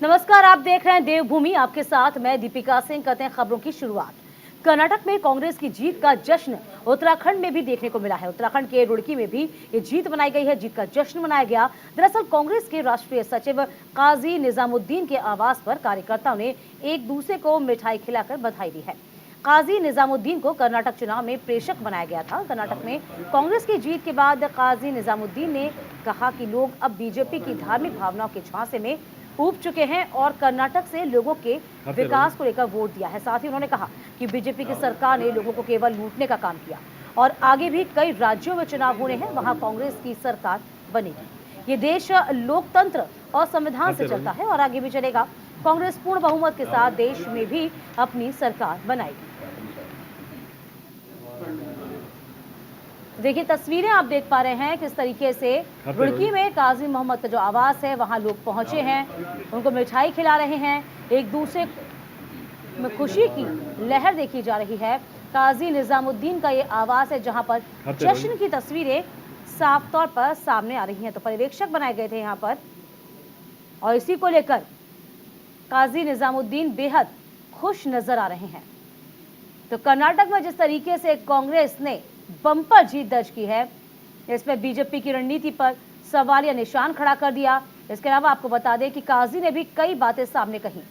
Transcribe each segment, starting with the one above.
नमस्कार, आप देख रहे हैं देवभूमि। आपके साथ मैं दीपिका सिंह। करते हैं खबरों की शुरुआत। कर्नाटक में कांग्रेस की जीत का जश्न उत्तराखंड में भी देखने को मिला है। उत्तराखंड के रुड़की में भी ये जीत मनाई गई है। जीत का जश्न मनाया गया। दरअसल कांग्रेस के राष्ट्रीय सचिव काजी निजामुद्दीन के आवास पर कार्यकर्ताओं ने एक दूसरे को मिठाई खिलाकर बधाई दी है। काजी निजामुद्दीन को कर्नाटक चुनाव में प्रेषक बनाया गया था। कर्नाटक में कांग्रेस की जीत के बाद काजी निजामुद्दीन ने कहा कि लोग अब बीजेपी की धार्मिक भावनाओं के झांसे में ऊब चुके हैं और कर्नाटक से लोगों के विकास को लेकर वोट दिया है। साथ ही उन्होंने कहा कि बीजेपी की सरकार ने लोगों को केवल लूटने का काम किया और आगे भी कई राज्यों में चुनाव होने हैं, वहां कांग्रेस की सरकार बनेगी। ये देश लोकतंत्र और संविधान से चलता है और आगे भी चलेगा। कांग्रेस पूर्ण बहुमत के साथ देश में भी अपनी सरकार बनाएगी। देखिए, तस्वीरें आप देख पा रहे हैं किस तरीके से रुड़की में काजी मोहम्मद का जो आवास है वहां लोग पहुंचे हैं, उनको मिठाई खिला रहे हैं, एक दूसरे में खुशी की लहर देखी जा रही है। काजी निजामुद्दीन का ये आवास है जहां पर जश्न की तस्वीरें साफ तौर पर सामने आ रही हैं। तो पर्यवेक्षक बनाए गए थे यहां पर और इसी को लेकर काजी निजामुद्दीन बेहद खुश नजर आ रहे हैं। तो कर्नाटक में जिस तरीके से कांग्रेस ने बम्पर जीत दर्ज की है, इसमें बीजेपी की रणनीति पर सवालिया निशान खड़ा कर दिया। इसके अलावा आपको बता दें कि काजी ने भी कई बातें सामने कही।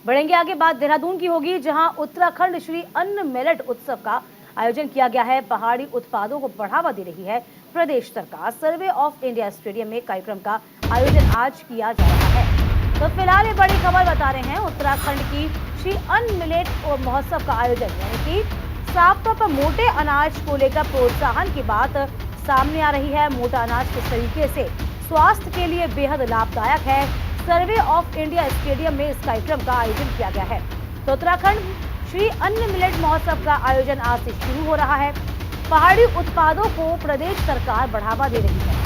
बढ़ेंगे आगे। बात देहरादून की होगी, जहां उत्तराखंड श्री अन्न मिलेट उत्सव का आयोजन किया गया है। पहाड़ी उत्पादों को बढ़ावा दे रही है प्रदेश सरकार। सर्वे ऑफ इंडिया स्टेडियम में कार्यक्रम का आयोजन आज किया जा रहा है। तो फिलहाल ये बड़ी खबर बता रहे हैं, उत्तराखंड की श्री अन्न मिलेट महोत्सव का आयोजन, यानी कि साफ तौर पर मोटे अनाज को लेकर प्रोत्साहन की बात सामने आ रही है। मोटा अनाज किस तरीके से स्वास्थ्य के लिए बेहद लाभदायक है। सर्वे ऑफ इंडिया स्टेडियम में इस कार्यक्रम का आयोजन किया गया है। तो उत्तराखंड श्री अन्न मिलेट महोत्सव का आयोजन आज से शुरू हो रहा है। पहाड़ी उत्पादों को प्रदेश सरकार बढ़ावा दे रही है।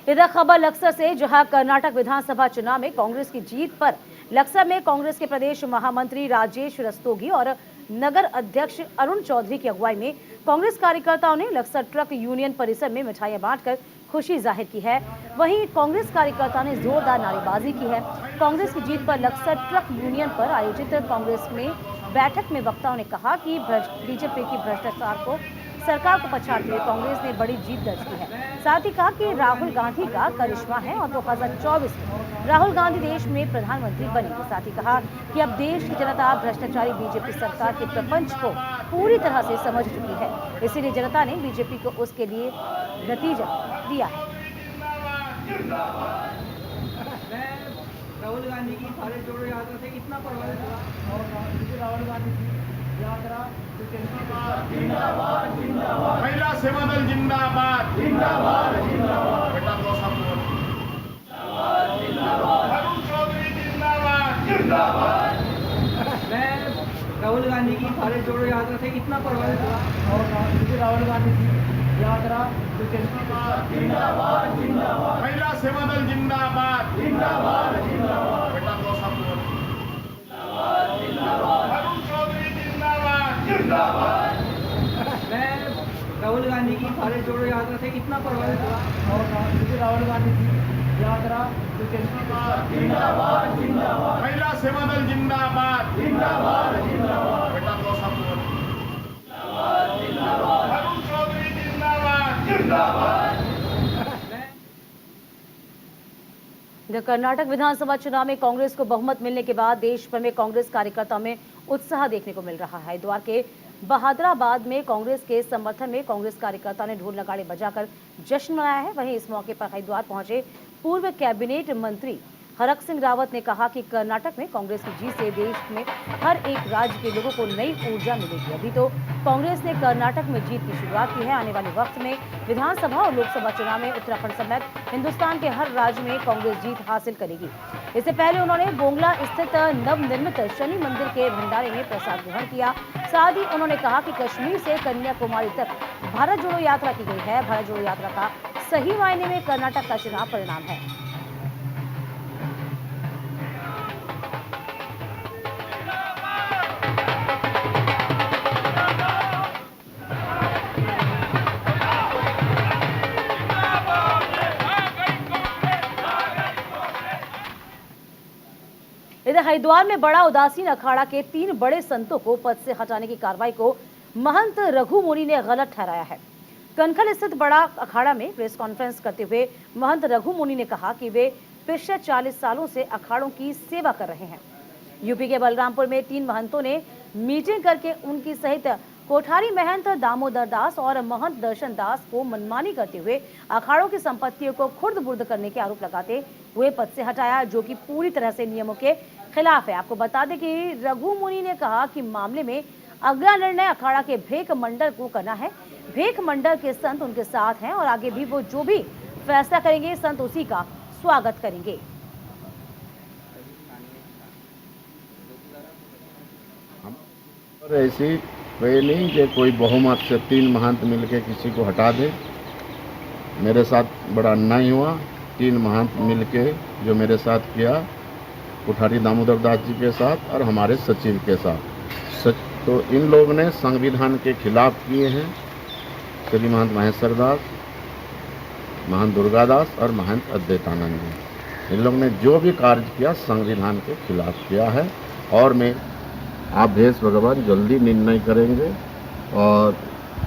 इधर खबर लक्सर से, जहां कर्नाटक विधानसभा चुनाव में कांग्रेस की जीत पर लक्सर में कांग्रेस के प्रदेश महामंत्री राजेश रस्तोगी और नगर अध्यक्ष अरुण चौधरी की अगुवाई में कांग्रेस कार्यकर्ताओं ने लक्सर ट्रक यूनियन परिसर में मिठाइयां बांटकर खुशी जाहिर की है। वहीं कांग्रेस कार्यकर्ताओं ने जोरदार नारेबाजी की है। कांग्रेस की जीत पर लक्सर ट्रक यूनियन पर आयोजित कांग्रेस में बैठक में वक्ताओं ने कहा कि बीजेपी की भ्रष्टाचार को सरकार को पछाड़ते हुए कांग्रेस ने बड़ी जीत दर्ज की है। साथ ही कहा कि राहुल गांधी का करिश्मा है और 2024 में राहुल गांधी देश में प्रधानमंत्री बनेंगे। साथ ही कहा कि अब देश की जनता भ्रष्टाचारी बीजेपी सरकार के प्रपंच को पूरी तरह से समझ चुकी है, इसीलिए जनता ने बीजेपी को उसके लिए नतीजा दिया है। राहुल गांधी की भारत जोड़ो यात्रा से कितना प्रभावित हुआ और राहुल गांधी की यात्रा जिंदाबाद जिंदाबाद, महिला सेवा दल जिंदाबाद जिंदाबाद जिंदाबाद, बेटा जिंदाबाद, अरुण चौधरी जिंदाबाद जिंदाबाद। मैं राहुल गांधी की भारत जोड़ो यात्रा से कितना प्रभावित हुआ और राहुल गांधी की यात्रा जिंदाबाद जिंदाबाद, महिला सेवा दल जिंदाबाद जिंदाबाद जिंदाबाद, बेटा अरुण चौधरी जिंदाबाद जिंदाबाद। मैं राहुल गांधी की भारत जोड़ो यात्रा से कितना प्रभावित हुआ और राहुल गांधी की यात्रा जिंदाबाद जिंदाबाद, महिला सेवा दल जिंदाबाद जिंदाबाद जिंदाबाद, बेटा अरुण चौधरी जिंदाबाद जिंदाबाद। कर्नाटक विधानसभा चुनाव में कांग्रेस को बहुमत मिलने के बाद देश भर में कांग्रेस कार्यकर्ताओं में उत्साह देखने को मिल रहा है। हरिद्वार के बहादुराबाद में कांग्रेस के समर्थन में कांग्रेस कार्यकर्ताओं ने ढोल नगाड़े बजाकर जश्न मनाया है। वहीं इस मौके पर हरिद्वार पहुंचे पूर्व कैबिनेट मंत्री हरक सिंह रावत ने कहा कि कर्नाटक में कांग्रेस की जीत से देश में हर एक राज्य के लोगों को नई ऊर्जा मिलेगी। अभी तो कांग्रेस ने कर्नाटक में जीत की शुरुआत की है। आने वाले वक्त में विधानसभा और लोकसभा चुनाव में उत्तराखंड समेत हिंदुस्तान के हर राज्य में कांग्रेस जीत हासिल करेगी। इससे पहले उन्होंने बोंगला स्थित नवनिर्मित शनि मंदिर के भंडारे में प्रसाद ग्रहण किया। साथ ही उन्होंने कहा कि कश्मीर से कन्याकुमारी तक भारत जोड़ो यात्रा की गई है। भारत जोड़ो यात्रा का सही मायने में कर्नाटक का चुनाव परिणाम है। हरिद्वार में बड़ा उदासीन अखाड़ा के 3 बड़े संतों को पद से हटाने की कार्रवाई को महंत रघु मुनि ने गलत ठहराया है। कनखल स्थित बड़ा अखाड़ा में प्रेस कॉन्फ्रेंस करते हुए महंत रघु मुनि ने कहा कि वे पिछले 40 सालों से अखाड़ों की सेवा कर रहे हैं। यूपी के बलरामपुर में 3 महंतों ने मीटिंग करके उनकी सहित कोठारी महंत दामोदर दास और महंत दर्शन दास को मनमानी करते हुए अखाड़ों की संपत्तियों को खुर्द बुर्द करने के आरोप लगाते हुए पद से हटाया, जो कि पूरी तरह से नियमों के खिलाफ है। आपको बता दें कि रघु मुनि ने कहा कि मामले में अगला निर्णय अखाड़ा के भेक मंडल को करना है। भेक मंडल के संत उनके साथ हैं और आगे भी वो जो भी फैसला करेंगे संत उसी का स्वागत करेंगे। और ऐसी कोई नहीं कि कोई बहुमत से 3 महंत मिलके किसी को हटा दे। मेरे साथ बड़ा अन्याय हुआ। 3 महंत मिलके जो मेरे साथ किया, कोठारी दामोदर दास जी के साथ और हमारे सचिव के साथ, तो इन लोगों ने संविधान के खिलाफ किए हैं। श्री महंत महेश्वर दास, महंत दुर्गादास और महंत अद्वैतानंद जी, इन लोगों ने जो भी कार्य किया संविधान के खिलाफ किया है। और मैं आप भेष भगवान जल्दी निर्णय करेंगे और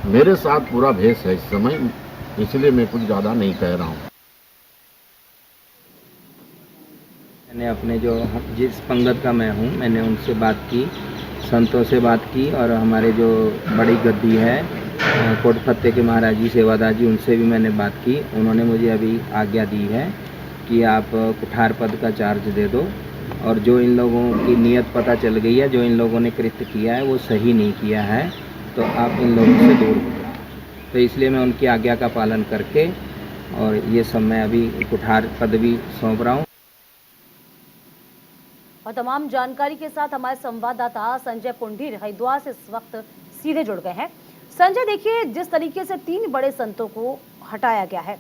मेरे साथ पूरा भेष है इस समय, इसलिए मैं कुछ ज़्यादा नहीं कह रहा हूँ। मैंने अपने जो जिस पंगत का मैं हूँ, मैंने उनसे बात की, संतों से बात की और हमारे जो बड़ी गद्दी है कोटफत्ते के महाराज जी सेवादार जी, उनसे भी मैंने बात की। उन्होंने मुझे अभी आज्ञा दी है कि आप कुठार पद का चार्ज दे दो और जो इन लोगों की नीयत पता चल गई है, जो इन लोगों ने कृत्य किया है वो सही नहीं किया है, तो आप इन लोगों से दूर हो जाओ। तो इसलिए मैं उनकी आज्ञा का पालन करके और ये सब मैं अभी कुठार पद भी सौंप रहा हूँ। और तमाम जानकारी के साथ हमारे संवाददाता संजय पुंडीर हरिद्वार से इस वक्त सीधे जुड़ गए हैं। संजय, देखिए जिस तरीके से 3 बड़े संतों को हटाया गया है,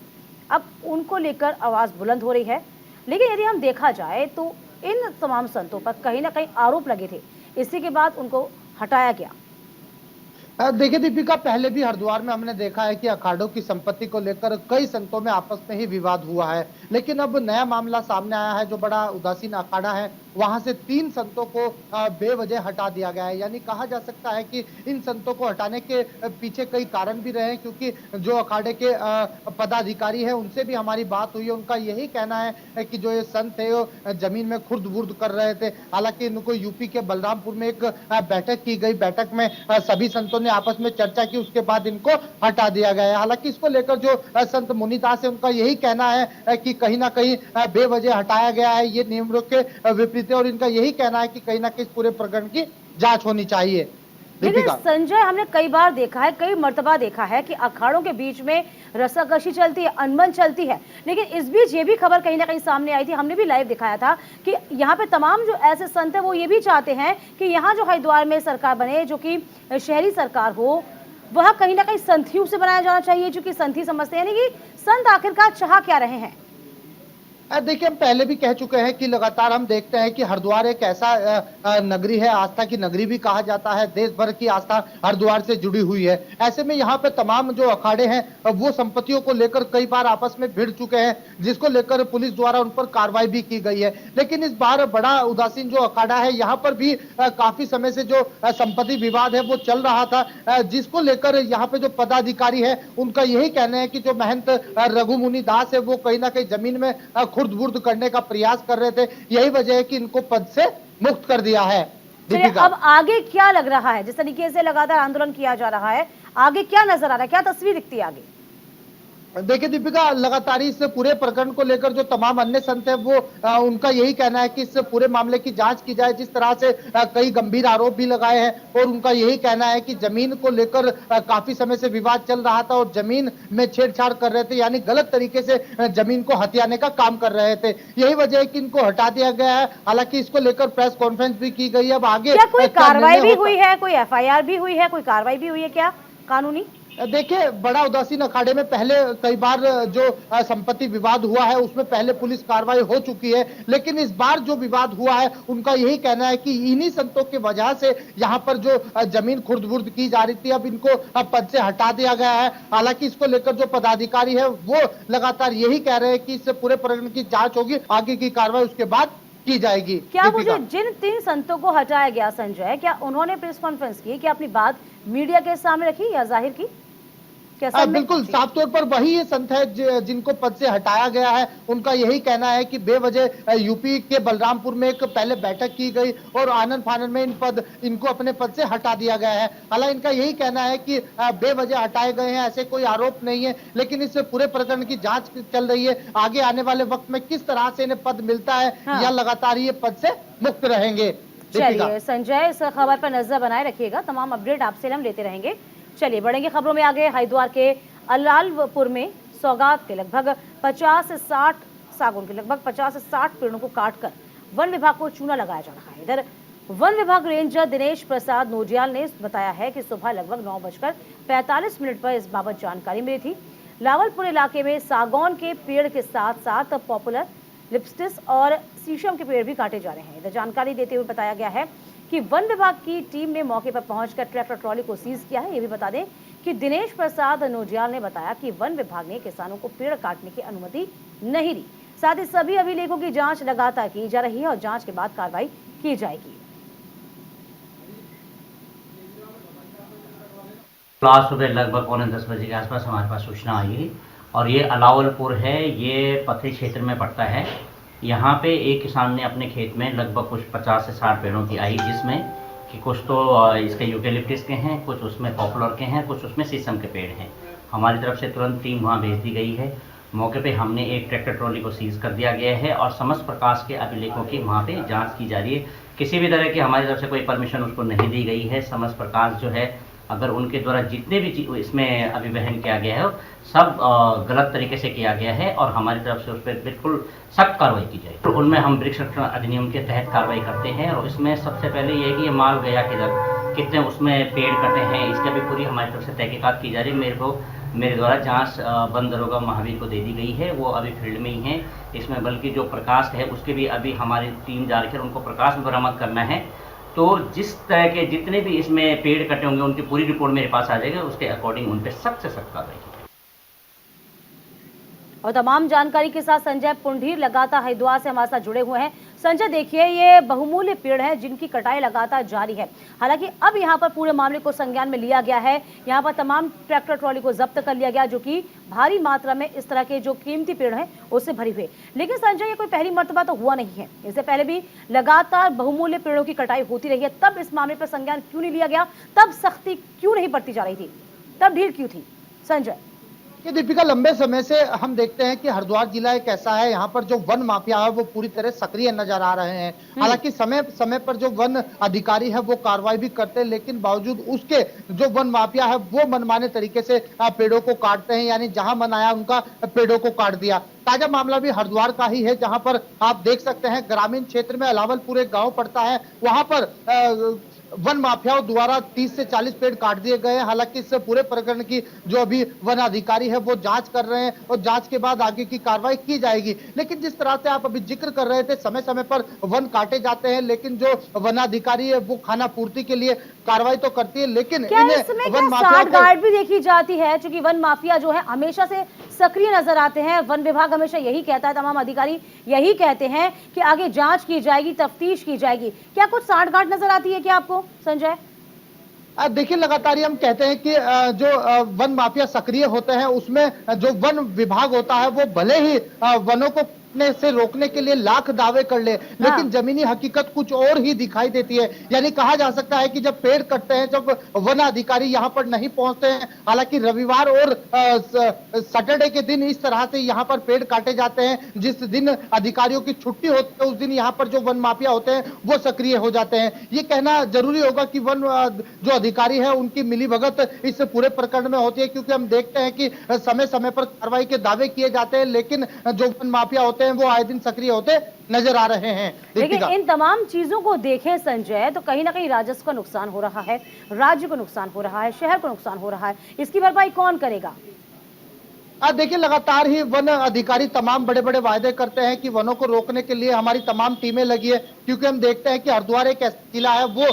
अब उनको लेकर आवाज बुलंद हो रही है, लेकिन यदि हम देखा जाए तो इन तमाम संतों पर कहीं ना कहीं आरोप लगे थे, इसी के बाद उनको हटाया गया। देखिए दीपिका, पहले भी हरिद्वार में हमने देखा है कि अखाड़ों की संपत्ति को लेकर कई संतों में आपस में ही विवाद हुआ है, लेकिन अब नया मामला सामने आया है। जो बड़ा उदासीन अखाड़ा है वहां से 3 संतों को बेवजह हटा दिया गया है। यानी कहा जा सकता है कि इन संतों को हटाने के पीछे कई कारण भी रहे हैं, क्योंकि जो अखाड़े के पदाधिकारी है उनसे भी हमारी बात हुई है। उनका यही कहना है कि जो ये संत है वो जमीन में खुर्द बुर्द कर रहे थे। हालांकि इनको यूपी के बलरामपुर में एक बैठक की गई, बैठक में सभी संतों ने आपस में चर्चा की, उसके बाद इनको हटा दिया गया है। हालांकि इसको लेकर जो संत मुनिदास है उनका यही कहना है कि कहीं ना कहीं बेवजह हटाया गया है, ये नियमों के विपरीत है और इनका यही कहना है कि कहीं ना कहीं पूरे प्रकरण की जांच होनी चाहिए। लेकिन संजय, हमने कई बार देखा है, कई मर्तबा देखा है कि अखाड़ों के बीच में रस्साकशी चलती है, अनबन चलती है, लेकिन इस बीच ये भी खबर कहीं ना कहीं सामने आई थी, हमने भी लाइव दिखाया था कि यहाँ पे तमाम जो ऐसे संत है वो ये भी चाहते हैं कि यहाँ जो हरिद्वार में सरकार बने, जो कि शहरी सरकार हो, वह कहीं ना कहीं संथियों से बनाया जाना चाहिए, जो कि संथी समझते हैं। यानी कि संत आखिरकार चाह क्या रहे हैं? देखिए, हम पहले भी कह चुके हैं कि लगातार हम देखते हैं कि हरिद्वार एक ऐसा नगरी है, आस्था की नगरी भी कहा जाता है। देश भर की आस्था हरिद्वार से जुड़ी हुई है। ऐसे में यहाँ पे तमाम जो अखाड़े हैं वो संपत्तियों को लेकर कई बार आपस में भिड़ चुके हैं, जिसको लेकर पुलिस द्वारा उन पर कार्रवाई भी की गई है। लेकिन इस बार बड़ा उदासीन जो अखाड़ा है, यहाँ पर भी काफी समय से जो संपत्ति विवाद है वो चल रहा था, जिसको लेकर यहाँ पे जो पदाधिकारी है उनका यही कहना है कि जो महंत रघु मुनि दास है वो कहीं ना कहीं जमीन में खुर्द बुर्द करने का प्रयास कर रहे थे। यही वजह है कि इनको पद से मुक्त कर दिया है। अब आगे क्या लग रहा है? जिस तरीके से लगातार आंदोलन किया जा रहा है, आगे क्या नजर आ रहा है, क्या तस्वीर दिखती है आगे? देखिए दीपिका, लगातार इस पूरे प्रकरण को लेकर जो तमाम अन्य संत है वो उनका यही कहना है कि इस पूरे मामले की जांच की जाए। जिस तरह से कई गंभीर आरोप भी लगाए हैं और उनका यही कहना है कि जमीन को लेकर काफी समय से विवाद चल रहा था और जमीन में छेड़छाड़ कर रहे थे, यानी गलत तरीके से जमीन को हथियाने का काम कर रहे थे। यही वजह है कि इनको हटा दिया गया है। हालांकि इसको लेकर प्रेस कॉन्फ्रेंस भी की गई है। अब आगे क्या कोई कार्रवाई भी हुई है, कोई FIR भी हुई है, कोई कार्रवाई भी हुई है क्या कानूनी? देखिए, बड़ा उदासीन अखाड़े में पहले कई बार जो संपत्ति विवाद हुआ है उसमें पहले पुलिस कार्रवाई हो चुकी है, लेकिन इस बार जो विवाद हुआ है उनका यही कहना है कि इन्हीं संतों की वजह से यहाँ पर जो जमीन खुर्द-बुर्द की जा रही थी, अब इनको पद से हटा दिया गया है। हालांकि इसको लेकर जो पदाधिकारी है वो लगातार यही कह रहे हैं कि इस पूरे प्रकरण की जांच होगी, आगे की कार्रवाई उसके बाद की जाएगी। क्या दीपिका। मुझे जिन 3 संतों को हटाया गया संजय, क्या उन्होंने प्रेस कॉन्फ्रेंस की, क्या अपनी बात मीडिया के सामने रखी या जाहिर की? क्या सब में बिल्कुल जी। साफ तौर पर वही ये संत है जिनको पद से हटाया गया है। उनका यही कहना है कि बेवजह यूपी के बलरामपुर में एक पहले बैठक की गई और आनन फानन में इनको अपने पद से हटा दिया गया है। हालांकि इनका यही कहना है कि बेवजह हटाए गए हैं, ऐसे कोई आरोप नहीं है, लेकिन इस पूरे प्रकरण की जांच चल रही है। आगे आने वाले वक्त में किस तरह से इन्हें पद मिलता है हाँ। या लगातार ये पद से मुक्त रहेंगे। चलिए संजय, इस खबर पर नजर बनाए रखिएगा, तमाम अपडेट आपसे हम लेते रहेंगे। चलिए बढ़ेंगे खबरों में आगे। हरिद्वार के अलालपुर में सौगात के लगभग 50 से 60 सागौन के लगभग 50 से 60 पेड़ों को काटकर वन विभाग को चूना लगाया जा रहा है। इधर वन विभाग रेंजर दिनेश प्रसाद नोजियाल ने बताया है कि सुबह लगभग 9:45 पर इस बाबत जानकारी मिली थी। लावलपुर इलाके में सागौन के पेड़ के साथ साथ पॉपुलर, लिप्स्टिस और शीशम के पेड़ भी काटे जा रहे हैं। इधर जानकारी देते हुए बताया गया है कि वन विभाग की टीम ने मौके पर पहुंचकर ट्रैक्टर ट्रॉली को सीज किया है। ये भी बता दें कि दिनेश प्रसाद नोजियाल ने बताया कि वन विभाग ने किसानों को पेड़ काटने की अनुमति नहीं दी। साथ ही सभी अभिलेखों की जांच लगातार की जा रही है और जांच के बाद कार्रवाई की जाएगी। आज सुबह लगभग 9:45 के आसपास हमारे पास सूचना आई और ये अलावलपुर है, ये पथरी क्षेत्र में पड़ता है। यहाँ पे एक किसान ने अपने खेत में लगभग कुछ 50 से 60 पेड़ों की आई, जिसमें कि कुछ तो इसके यूकेलिप्टिस के हैं, कुछ उसमें पॉपुलर के हैं, कुछ उसमें शीशम के पेड़ हैं। हमारी तरफ से तुरंत टीम वहाँ भेज दी गई है। मौके पे हमने एक ट्रैक्टर ट्रॉली को सीज कर दिया गया है और समस्त प्रकाश के अभिलेखों की वहाँ पे जांच की जा रही है। किसी भी तरह की हमारी तरफ से कोई परमिशन उसको नहीं दी गई है। समस्त प्रकाश जो है, अगर उनके द्वारा जितने भी इसमें अभिवहन किया गया है सब गलत तरीके से किया गया है और हमारी तरफ से उस पर बिल्कुल सख्त कार्रवाई की जाए। तो उनमें हम वृक्ष संरक्षण अधिनियम के तहत कार्रवाई करते हैं और इसमें सबसे पहले ये है कि ये माल गया किधर, कितने उसमें पेड़ कटे हैं, इसका भी पूरी हमारी तरफ से तहकीकात की जा रही है। मेरे द्वारा जांच वन दरोगा महावीर को दे दी गई है, वो अभी फील्ड में ही हैं। इसमें बल्कि जो प्रकाश है उसके भी अभी हमारी टीम जा रही है, उनको प्रकाश में बरामद करना है। तो जिस तरह के जितने भी इसमें पेड़ कटे होंगे उनकी पूरी रिपोर्ट मेरे पास आ जाएगी, उसके अकॉर्डिंग उन पर सख्त से सख्त कार्रवाई की। और तमाम जानकारी के साथ संजय पुंडीर लगातार हरिद्वार से हमारे साथ जुड़े हुए हैं। संजय देखिए, ये बहुमूल्य पेड़ हैं जिनकी कटाई लगातार जारी है। हालांकि अब यहाँ पर पूरे मामले को संज्ञान में लिया गया है। यहाँ पर तमाम ट्रैक्टर ट्रॉली को जब्त कर लिया गया, जो कि भारी मात्रा में इस तरह के जो कीमती पेड़ हैं उससे भरी हुई। लेकिन संजय, ये कोई पहली मर्तबा तो हुआ नहीं है, इससे पहले भी लगातार बहुमूल्य पेड़ों की कटाई होती रही है। तब इस मामले पर संज्ञान क्यों नहीं लिया गया? तब सख्ती क्यों नहीं बरती जा रही थी? तब ढील क्यों थी संजय? कि दीपिका, लंबे समय से हम देखते हैं कि हरिद्वार जिला एक ऐसा है, यहाँ पर जो वन माफिया है वो पूरी तरह सक्रिय नजर आ रहे हैं। हालांकि समय समय पर जो वन अधिकारी है वो कार्रवाई भी करते हैं, लेकिन बावजूद उसके जो वन माफिया है वो मनमाने तरीके से पेड़ों को काटते हैं, यानी जहां मन आया उनका पेड़ों को काट दिया। ताजा मामला भी हरिद्वार का ही है, जहां पर आप देख सकते हैं ग्रामीण क्षेत्र में अलावलपुर एक गांव पड़ता है, वहां पर वन माफियाओं द्वारा 30 से 40 पेड़ काट दिए गए हैं। हालांकि इस पूरे प्रकरण की जो अभी वन अधिकारी है वो जांच कर रहे हैं और जांच के बाद आगे की कार्रवाई की जाएगी। लेकिन जिस तरह से आप अभी जिक्र कर रहे थे, समय समय पर वन काटे जाते हैं, लेकिन जो वन अधिकारी है वो खाना पूर्ति के लिए कार्रवाई तो करती है, लेकिन वन माफिया भी देखी जाती है, क्योंकि वन माफिया जो है हमेशा से सक्रिय नजर आते हैं। वन विभाग हमेशा यही कहता है, तमाम अधिकारी यही कहते हैं कि आगे जांच की जाएगी, तफ्तीश की जाएगी। क्या कुछ साठगांठ नजर आती है क्या आपको संजय? देखिए, लगातार हम कहते हैं कि जो वन माफिया सक्रिय होते हैं उसमें जो वन विभाग होता है वो भले ही वनों को से रोकने के लिए लाख दावे कर ले, लेकिन जमीनी हकीकत कुछ और ही दिखाई देती है। यानी कहा जा सकता है कि जब पेड़ कटते हैं, जब वन अधिकारी यहाँ पर नहीं पहुंचते हैं, हालांकि रविवार और सैटरडे के दिन इस तरह से यहाँ पर पेड़ काटे जाते हैं, जिस दिन अधिकारियों की छुट्टी होती है उस दिन यहाँ पर जो वन माफिया होते हैं वो सक्रिय हो जाते हैं। ये कहना जरूरी होगा कि वन जो अधिकारी है उनकी मिलीभगत इस पूरे प्रकरण में होती है, क्योंकि हम देखते हैं कि समय समय पर कार्रवाई के दावे किए जाते हैं, लेकिन जो वन माफिया होते हैं वो आए दिन सक्रिय होते नजर आ रहे हैं। लेकिन इन तमाम चीजों को देखें संजय, तो कहीं ना कहीं राजस्व का नुकसान हो रहा है, राज्य को नुकसान हो रहा है, शहर को नुकसान हो रहा है। इसकी भरपाई कौन करेगा? देखिए लगातार ही वन अधिकारी तमाम बड़े बड़े वायदे करते हैं कि वनों को रोकने के लिए हमारी तमाम टीमें लगी है, क्योंकि हम देखते हैं कि हरिद्वार एक ऐसा जिला है वो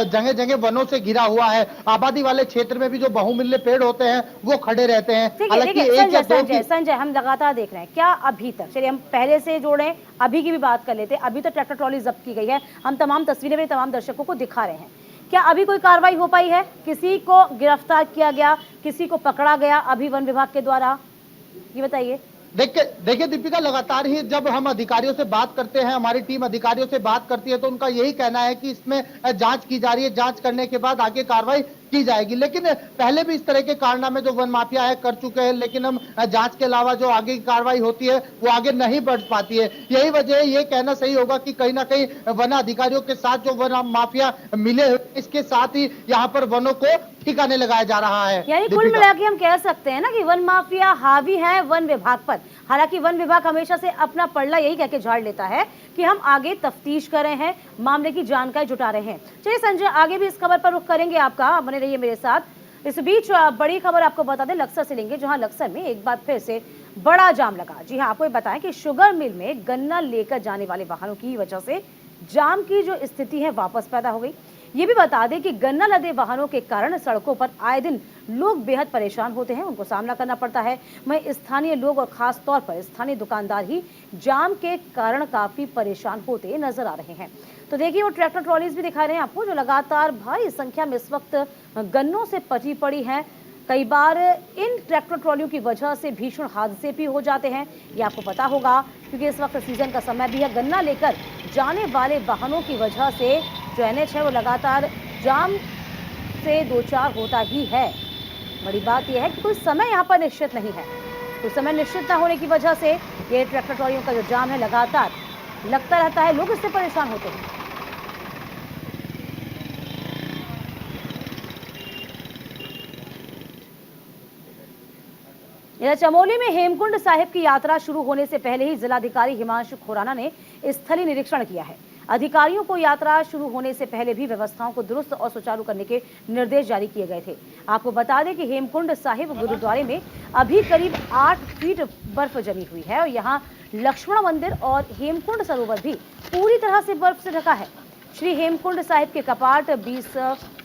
जगह जगह वनों से घिरा हुआ है। आबादी वाले क्षेत्र में भी जो बहुमूल्य पेड़ होते हैं वो खड़े रहते हैं। ठीक है, हालांकि देखिए एक या संजय दो संजय संजय हम लगातार देख रहे हैं क्या अभी तक, चलिए हम पहले से जोड़ें, अभी की भी बात कर लेते हैं। अभी तो ट्रैक्टर ट्रॉली जब्त की गई है, हम तमाम तस्वीरें भी तमाम दर्शकों को दिखा रहे हैं। क्या अभी कोई कार्रवाई हो पाई है? किसी को गिरफ्तार किया गया, किसी को पकड़ा गया अभी वन विभाग के द्वारा? ये बताइए। देखिए दीपिका, लगातार ही जब हम अधिकारियों से बात करते हैं, हमारी टीम अधिकारियों से बात करती है, तो उनका यही कहना है कि इसमें जांच की जा रही है, जांच करने के बाद आगे कार्रवाई की जाएगी। लेकिन पहले भी इस तरह के कारनामे जो वन माफिया है कर चुके हैं, लेकिन हम जांच के अलावा जो आगे की कार्रवाई होती है वो आगे नहीं बढ़ पाती है। यही वजह है, ये कहना सही होगा कि कहीं ना कहीं वन अधिकारियों के साथ जो वन माफिया मिले, इसके साथ ही यहाँ पर वनों को ठिकाने लगाया जा रहा है। यानी कुल मिला के हम कह सकते हैं ना कि वन माफिया हावी है वन विभाग पर। हालांकि वन विभाग हमेशा से अपना पल्ला यही कह के झाड़ लेता है कि हम आगे तफ्तीश कर रहे हैं, मामले की जानकारी जुटा रहे हैं। चलिए संजय, आगे भी इस खबर पर रुख करेंगे आपका, बने रहिए मेरे साथ। इस बीच बड़ी खबर आपको बता दें, लक्सर से लेंगे, जहां लक्सर में एक बार फिर से बड़ा जाम लगा। जी हाँ, आपको ये बताएं कि शुगर मिल में गन्ना लेकर जाने वाले वाहनों की वजह से जाम की जो स्थिति है वापस पैदा हो गई। ये भी बता दें कि गन्ना लदे वाहनों के कारण सड़कों पर आए दिन लोग बेहद परेशान होते हैं, उनको सामना करना पड़ता है। वहीं स्थानीय लोग और खास तौर पर स्थानीय दुकानदार ही जाम के कारण काफी परेशान होते नजर आ रहे हैं। तो देखिए वो ट्रैक्टर ट्रॉलीज भी दिखा रहे हैं आपको, जो लगातार भारी संख्या में इस वक्त गन्नों से पटी पड़ी हैं। कई बार इन ट्रैक्टर ट्रॉलियों की वजह से भीषण हादसे भी हो जाते हैं, ये आपको पता होगा, क्योंकि इस वक्त सीजन का समय भी है। गन्ना लेकर जाने वाले वाहनों की वजह से जो NH है वो लगातार जाम से दो चार होता ही है। बड़ी बात यह है कि कोई समय यहाँ पर निश्चित नहीं है, कोई समय निश्चित न होने की वजह से ये ट्रैक्टर ट्रॉलियों का जो जाम है लगातार लगता रहता है, लोग इससे परेशान होते हैं। इधर चमोली में हेमकुंड साहिब की यात्रा शुरू होने से पहले ही जिलाधिकारी हिमांशु खुराना ने स्थलीय निरीक्षण किया है। अधिकारियों को यात्रा शुरू होने से पहले भी व्यवस्थाओं को दुरुस्त और सुचारू करने के निर्देश जारी किए गए थे। आपको बता दें कि हेमकुंड साहिब गुरुद्वारे में अभी करीब 8 फीट बर्फ जमी हुई है और यहाँ लक्ष्मण मंदिर और हेमकुंड सरोवर भी पूरी तरह से बर्फ से ढका है। श्री हेमकुंड साहिब के कपाट 20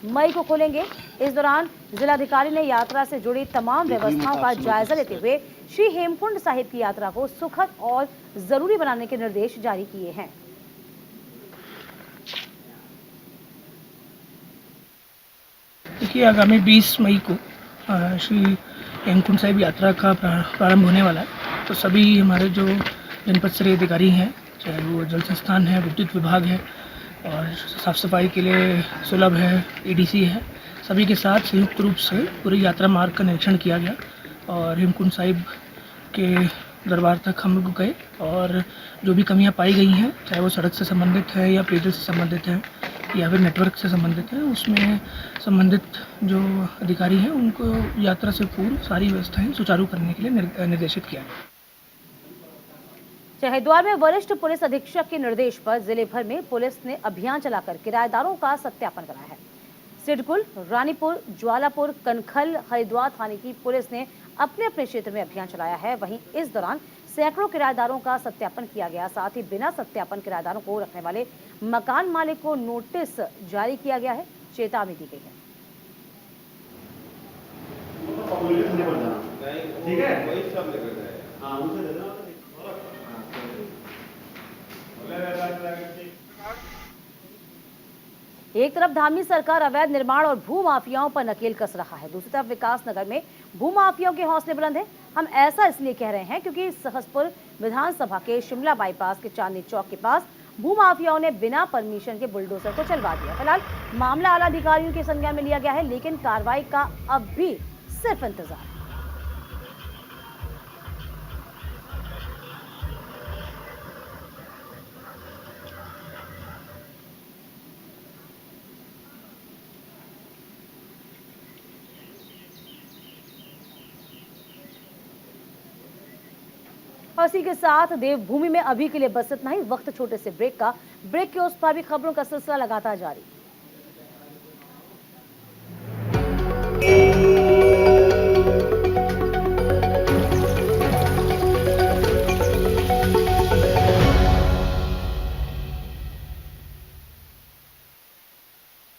मई को खोलेंगे। इस दौरान जिलाधिकारी ने यात्रा से जुड़ी तमाम व्यवस्थाओं का जायजा लेते हुए श्री हेमकुंड साहिब की यात्रा को सुखद और जरूरी बनाने के निर्देश जारी किए हैं। देखिए, आगामी 20 मई को श्री हेमकुंड साहिब यात्रा का प्रारंभ होने वाला है। तो सभी हमारे जो जनपद स्तरीय अधिकारी हैं, चाहे वो जल संस्थान है, विद्युत विभाग है और साफ़ सफाई के लिए सुलभ है, ADC है, सभी के साथ संयुक्त रूप से पूरी यात्रा मार्ग का निरीक्षण किया गया और हेमकुंड साहिब के दरबार तक हम लोग गए और जो भी कमियां पाई गई हैं, चाहे वो सड़क से संबंधित है या पेयजल से संबंधित है या फिर नेटवर्क से संबंधित है, उसमें संबंधित जो अधिकारी हैं उनको यात्रा से पूर्व सारी व्यवस्थाएं सुचारू करने के लिए निर्देशित किया गया। हरिद्वार में वरिष्ठ पुलिस अधीक्षक के निर्देश पर जिले भर में पुलिस ने अभियान चलाकर किराएदारों का सत्यापन कराया है। सिडकुल, रानीपुर, ज्वालापुर, कनखल, हरिद्वार थाने की पुलिस ने अपने अपने क्षेत्र में अभियान चलाया है। वहीं इस दौरान सैकड़ों किराएदारों का सत्यापन किया गया। साथ ही बिना सत्यापन किराएदारों को रखने वाले मकान मालिक को नोटिस जारी किया गया है, चेतावनी दी गई है। एक तरफ धामी सरकार अवैध निर्माण और भू माफियाओं पर नकेल कस रहा है, दूसरी तरफ विकास नगर में भू माफियाओं के हौसले बुलंद हैं। हम ऐसा इसलिए कह रहे हैं क्योंकि सहसपुर विधानसभा के शिमला बाईपास के चांदनी चौक के पास भू माफियाओं ने बिना परमिशन के बुलडोजर को चलवा दिया। फिलहाल मामला आला अधिकारियों के संज्ञान में लिया गया है, लेकिन कार्रवाई का अब भी सिर्फ इंतजार। और इसी के साथ देवभूमि में अभी के लिए बस इतना ही। वक्त छोटे से ब्रेक का, ब्रेक के उस पार भी खबरों का सिलसिला लगातार जारी।